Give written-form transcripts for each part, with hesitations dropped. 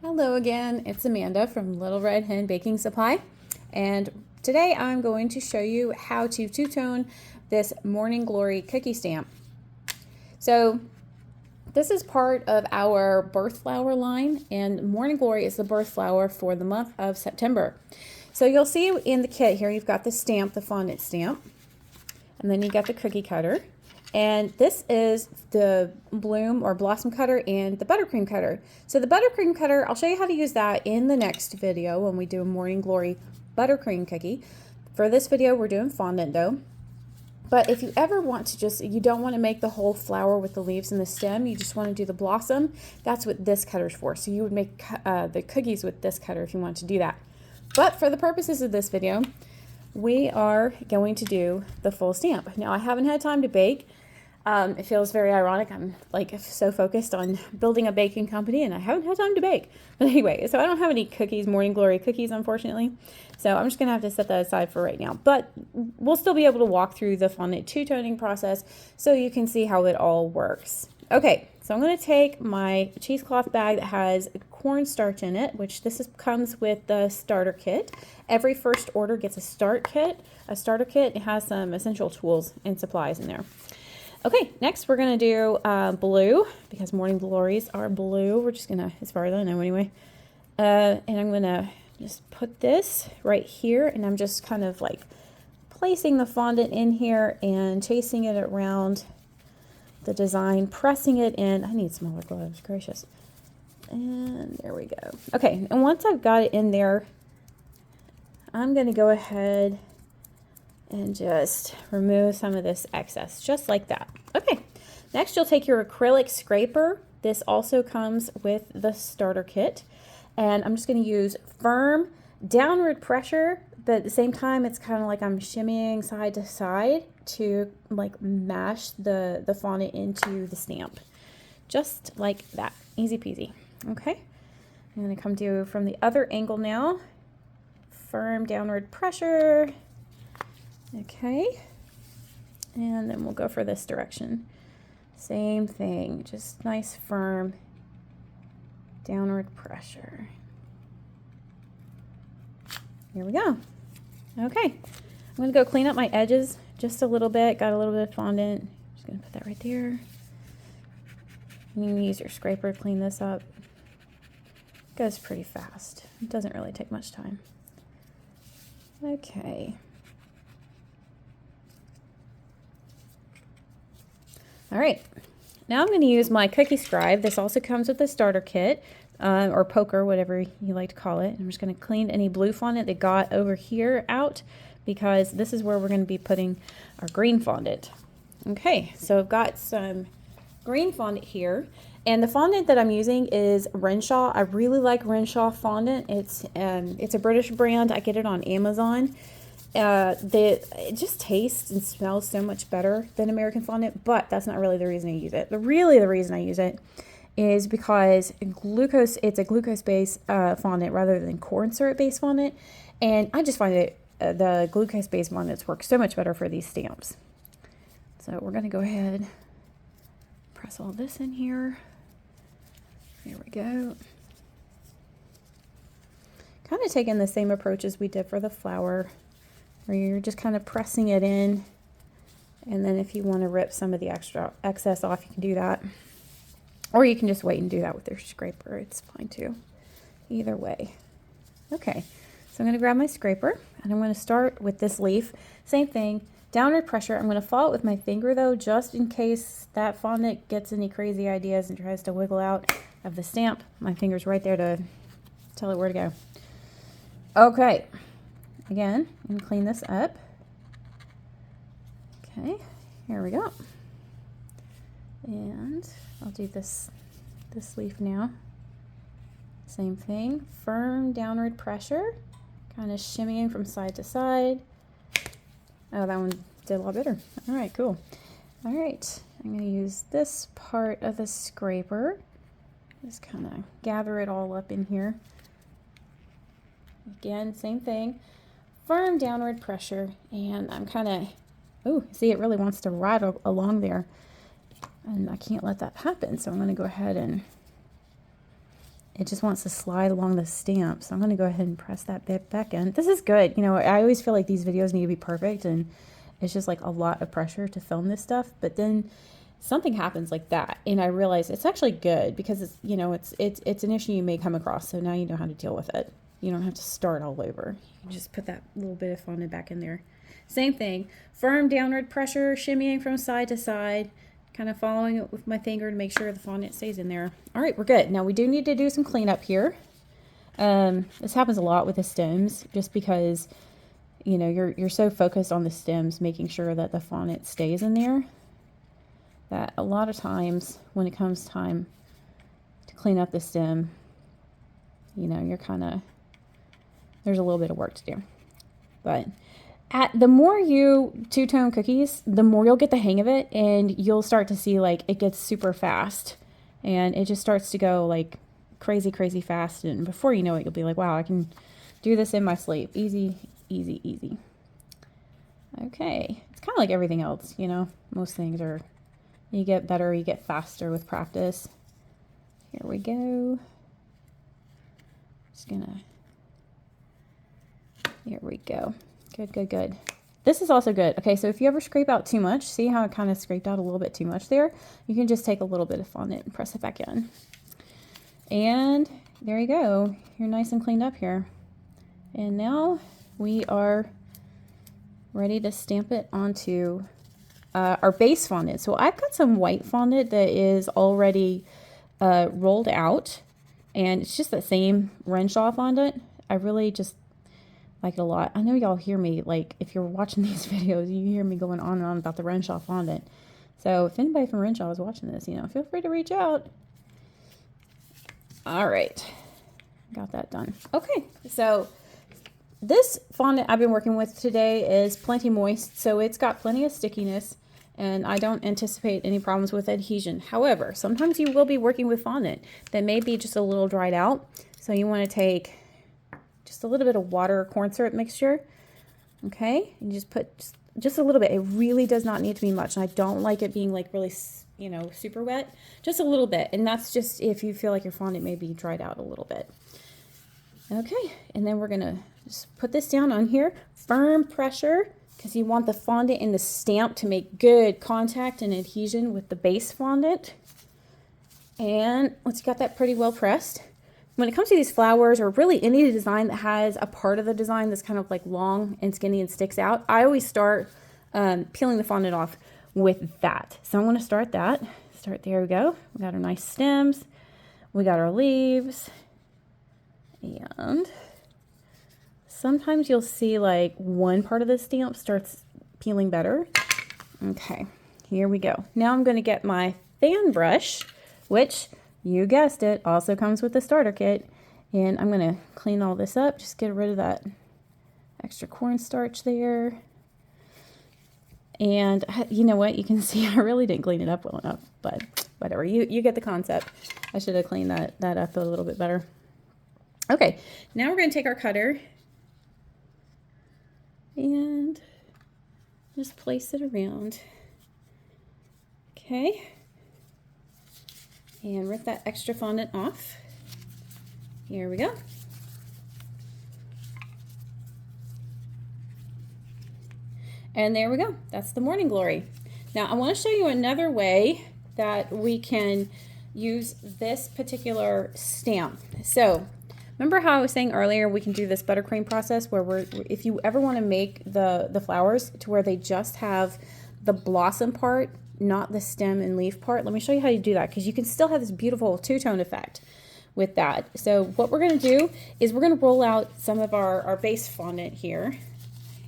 Hello again, it's Amanda from Little Red Hen Baking Supply, and today I'm going to show you how to two-tone this Morning Glory cookie stamp. So this is part of our birth flower line, and Morning Glory is the birth flower for the month of September. So you'll see in the kit here, you've got the stamp, the fondant stamp, and then you got the cookie cutter. And this is the bloom or blossom cutter and the buttercream cutter. So the buttercream cutter, I'll show you how to use that in the next video when we do a Morning Glory buttercream cookie. For this video, we're doing fondant dough. But if you ever want to you don't want to make the whole flower with the leaves and the stem, you just want to do the blossom, that's what this cutter's for. So you would make the cookies with this cutter if you want to do that. But for the purposes of this video, we are going to do the full stamp. Now, I haven't had time to bake. It feels very ironic. I'm like so focused on building a baking company and I haven't had time to bake. But anyway, so I don't have any cookies, Morning Glory cookies, unfortunately. So I'm just going to have to set that aside for right now. But we'll still be able to walk through the fondant two-toning process so you can see how it all works. Okay, so I'm going to take my cheesecloth bag that has cornstarch in it, which comes with the starter kit. Every first order gets a starter kit. It has some essential tools and supplies in there. Okay, next we're going to do blue, because Morning Glories are blue. We're just going to, as far as I know anyway. And I'm going to just put this right here, and I'm just kind of like placing the fondant in here and chasing it around the design, pressing it in. I need smaller gloves, gracious. And there we go. Okay, and once I've got it in there, I'm going to go ahead and just remove some of this excess, just like that. Okay, next you'll take your acrylic scraper. This also comes with the starter kit. And I'm just going to use firm downward pressure, but at the same time, it's kind of like I'm shimmying side to side to like mash the fondant into the stamp. Just like that, easy peasy. Okay, I'm going to come to from the other angle now. Firm downward pressure. Okay, and then we'll go for this direction. Same thing, just nice firm downward pressure. Here we go. Okay, I'm going to go clean up my edges just a little bit. Got a little bit of fondant. Just going to put that right there. You can use your scraper to clean this up. It goes pretty fast. It doesn't really take much time. Okay. All right, now I'm going to use my cookie scribe. This also comes with the starter kit, or poker, whatever you like to call it. I'm just going to clean any blue fondant that got over here out, because this is where we're going to be putting our green fondant. Okay, so I've got some green fondant here, and the fondant that I'm using is Renshaw. I really like Renshaw fondant. It's a British brand. I get it on Amazon. It just tastes and smells so much better than American fondant, but that's not really the reason I use it. The reason I use it is because it's a glucose-based fondant rather than corn syrup-based fondant, and I just find that the glucose-based fondants work so much better for these stamps. So we're going to go ahead, press all this in here. There we go. Kind of taking the same approach as we did for the flower, where you're just kind of pressing it in, and then if you want to rip some of the extra excess off, you can do that, or you can just wait and do that with your scraper. It's fine too, either way. Okay, so I'm going to grab my scraper, and I'm going to start with this leaf. Same thing, downward pressure. I'm going to follow it with my finger though, just in case that fondant gets any crazy ideas and tries to wiggle out of the stamp. My finger's right there to tell it where to go. Okay. Again, I'm going to clean this up. Okay, here we go. And I'll do this leaf now. Same thing, firm downward pressure, kind of shimmying from side to side. Oh, that one did a lot better. All right, cool. All right, I'm going to use this part of the scraper. Just kind of gather it all up in here. Again, same thing. Firm downward pressure, and I'm kind of, oh, see, it really wants to ride along there, and I can't let that happen, so I'm going to go ahead and it just wants to slide along the stamp. So I'm going to go ahead and press that bit back in. This is good. You know, I always feel like these videos need to be perfect, and it's just like a lot of pressure to film this stuff. But then something happens like that, and I realize it's actually good because it's, you know, it's an issue you may come across. So now you know how to deal with it. You don't have to start all over. You can just put that little bit of fondant back in there. Same thing, firm downward pressure, shimmying from side to side, kind of following it with my finger to make sure the fondant stays in there. All right, we're good. Now we do need to do some cleanup here. This happens a lot with the stems, just because, you know, you're so focused on the stems, making sure that the fondant stays in there, that a lot of times when it comes time to clean up the stem, you know, you're kind of, there's a little bit of work to do. But the more you two-tone cookies, the more you'll get the hang of it, and you'll start to see like it gets super fast, and it just starts to go like crazy, crazy fast. And before you know it, you'll be like, wow, I can do this in my sleep. Easy, easy, easy. Okay. It's kind of like everything else, you know, most things are, you get better, you get faster with practice. Here we go. Just gonna, here we go. Good, good, good. This is also good. Okay, so if you ever scrape out too much, see how it kind of scraped out a little bit too much there? You can just take a little bit of fondant and press it back in. And there you go. You're nice and cleaned up here. And now we are ready to stamp it onto our base fondant. So I've got some white fondant that is already rolled out, and it's just the same Renshaw fondant. I really just like it a lot. I know y'all hear me, like, if you're watching these videos, you hear me going on and on about the Renshaw fondant. So if anybody from Renshaw is watching this, you know, feel free to reach out. All right, got that done. Okay, so this fondant I've been working with today is plenty moist, so it's got plenty of stickiness, and I don't anticipate any problems with adhesion. However, sometimes you will be working with fondant that may be just a little dried out, so you want to take just a little bit of water or corn syrup mixture, okay, and just put just a little bit. It really does not need to be much, and I don't like it being like really, you know, super wet. Just a little bit, and that's just if you feel like your fondant may be dried out a little bit. Okay, and then we're gonna just put this down on here, firm pressure, because you want the fondant in the stamp to make good contact and adhesion with the base fondant. And once you got that pretty well pressed, when it comes to these flowers, or really any design that has a part of the design that's kind of like long and skinny and sticks out, I always start peeling the fondant off with that. So I'm going to start that. There we go. We got our nice stems. We got our leaves. And sometimes you'll see like one part of the stamp starts peeling better. Okay, here we go. Now I'm going to get my fan brush, which, you guessed it, also comes with the starter kit. And I'm going to clean all this up, just get rid of that extra cornstarch there. And you know what? You can see I really didn't clean it up well enough, but whatever. You get the concept. I should have cleaned that up a little bit better. Okay, now we're going to take our cutter and just place it around. Okay. And rip that extra fondant off. Here we go. And there we go. That's the Morning Glory. Now I want to show you another way that we can use this particular stamp. So remember how I was saying earlier we can do this buttercream process where if you ever want to make the flowers to where they just have the blossom part, not the stem and leaf part. Let me show you how you do that, because you can still have this beautiful two-tone effect with that. So what we're going to do is we're going to roll out some of our base fondant here.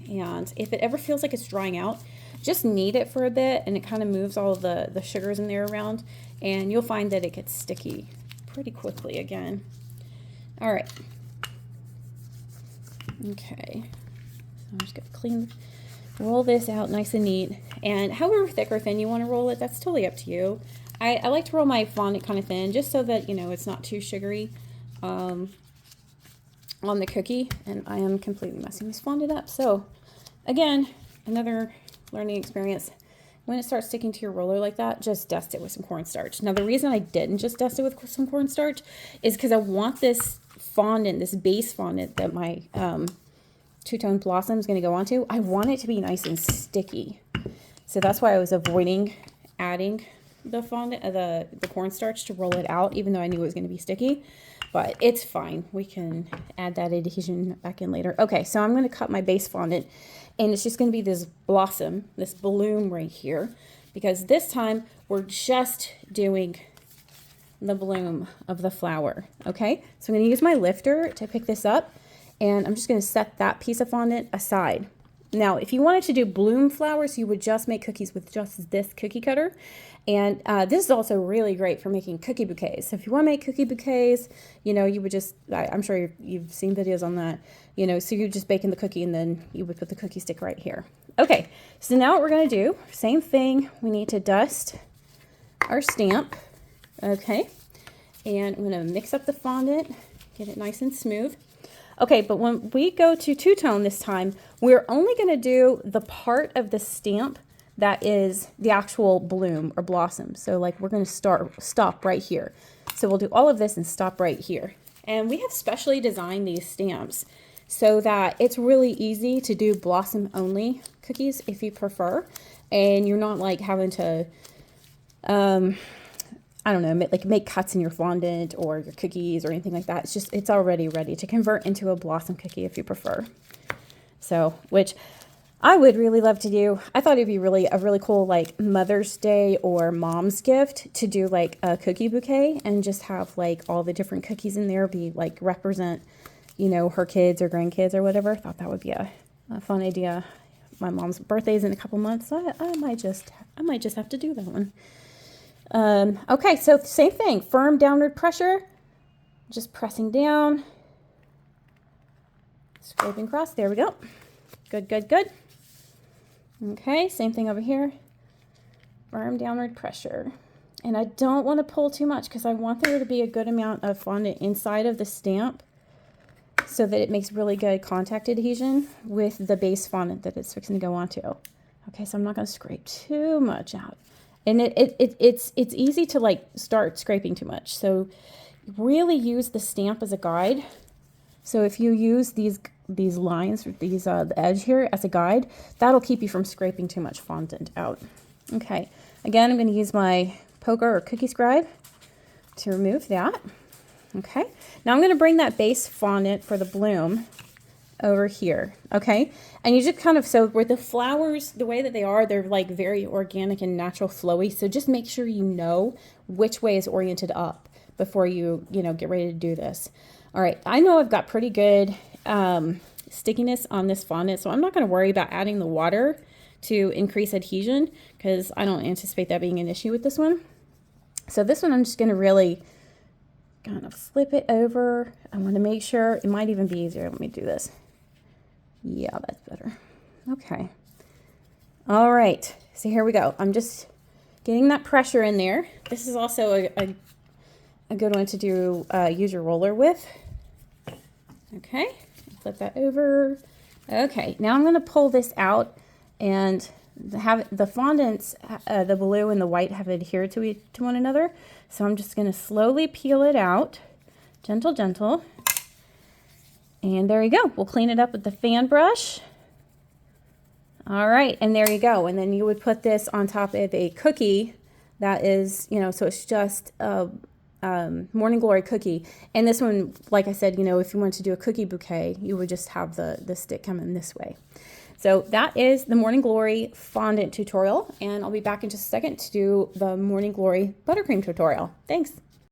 And if it ever feels like it's drying out, just knead it for a bit, and it kind of moves all of the sugars in there around, and you'll find that it gets sticky pretty quickly again. All right. Okay. So I'm just going to roll this out nice and neat. And however thick or thin you want to roll it, that's totally up to you. I like to roll my fondant kind of thin, just so that, you know, it's not too sugary on the cookie. And I am completely messing this fondant up. So again, another learning experience. when it starts sticking to your roller like that, just dust it with some cornstarch. Now, the reason I didn't just dust it with some cornstarch is because I want this fondant, this base fondant that my two-tone blossom is going to go onto, I want it to be nice and sticky. So that's why I was avoiding adding the fondant, the cornstarch to roll it out, even though I knew it was going to be sticky. But it's fine. We can add that adhesion back in later. Okay, so I'm going to cut my base fondant, and it's just going to be this blossom, this bloom right here, because this time we're just doing the bloom of the flower. Okay, so I'm going to use my lifter to pick this up, and I'm just going to set that piece of fondant aside. Now, if you wanted to do bloom flowers, you would just make cookies with just this cookie cutter. And this is also really great for making cookie bouquets. So if you want to make cookie bouquets, you know, you would just, I'm sure you've seen videos on that, you know, so you just bake in the cookie and then you would put the cookie stick right here. Okay, so now what we're going to do, same thing, we need to dust our stamp. Okay, and I'm going to mix up the fondant, get it nice and smooth. Okay, but when we go to two-tone this time, we're only going to do the part of the stamp that is the actual bloom or blossom. So like we're going to stop right here. So we'll do all of this and stop right here. And we have specially designed these stamps so that it's really easy to do blossom only cookies if you prefer. And you're not like having to, I don't know, like make cuts in your fondant or your cookies or anything like that. It's just, it's already ready to convert into a blossom cookie if you prefer. So, which I would really love to do. I thought it'd be a really cool like Mother's Day or Mom's gift to do like a cookie bouquet and just have like all the different cookies in there be like represent, you know, her kids or grandkids or whatever. I thought that would be a fun idea. My mom's birthday is in a couple months, so I might just have to do that one. Okay, so same thing, firm downward pressure, just pressing down, scraping across, there we go. Good, good, good. Okay, same thing over here, firm downward pressure. And I don't want to pull too much because I want there to be a good amount of fondant inside of the stamp so that it makes really good contact adhesion with the base fondant that it's fixing to go onto. Okay, so I'm not going to scrape too much out. And it's easy to like start scraping too much. So really use the stamp as a guide. So if you use these lines, the edge here as a guide, that'll keep you from scraping too much fondant out. Okay, again, I'm going to use my poker or cookie scribe to remove that. Okay, now I'm going to bring that base fondant for the bloom over here. Okay, and you just kind of, so with the flowers, the way that they are, they're like very organic and natural flowy. So just make sure you know which way is oriented up before you get ready to do this. All right, I know I've got pretty good stickiness on this fondant, so I'm not going to worry about adding the water to increase adhesion because I don't anticipate that being an issue with this one. So this one I'm just going to really kind of flip it over. I want to make sure, it might even be easier. Let me do this. Yeah, that's better. Okay. All right. So here we go. I'm just getting that pressure in there. This is also a good one to do use your roller with. Okay. Flip that over. Okay. Now I'm going to pull this out and have the fondants, the blue and the white have adhered to one another. So I'm just going to slowly peel it out. Gentle, gentle. And there you go. We'll clean it up with the fan brush. All right, and there you go. And then you would put this on top of a cookie that is, so it's just a Morning Glory cookie. And this one, like I said, if you want to do a cookie bouquet, you would just have the stick come in this way. So that is the Morning Glory fondant tutorial, and I'll be back in just a second to do the Morning Glory buttercream tutorial. Thanks.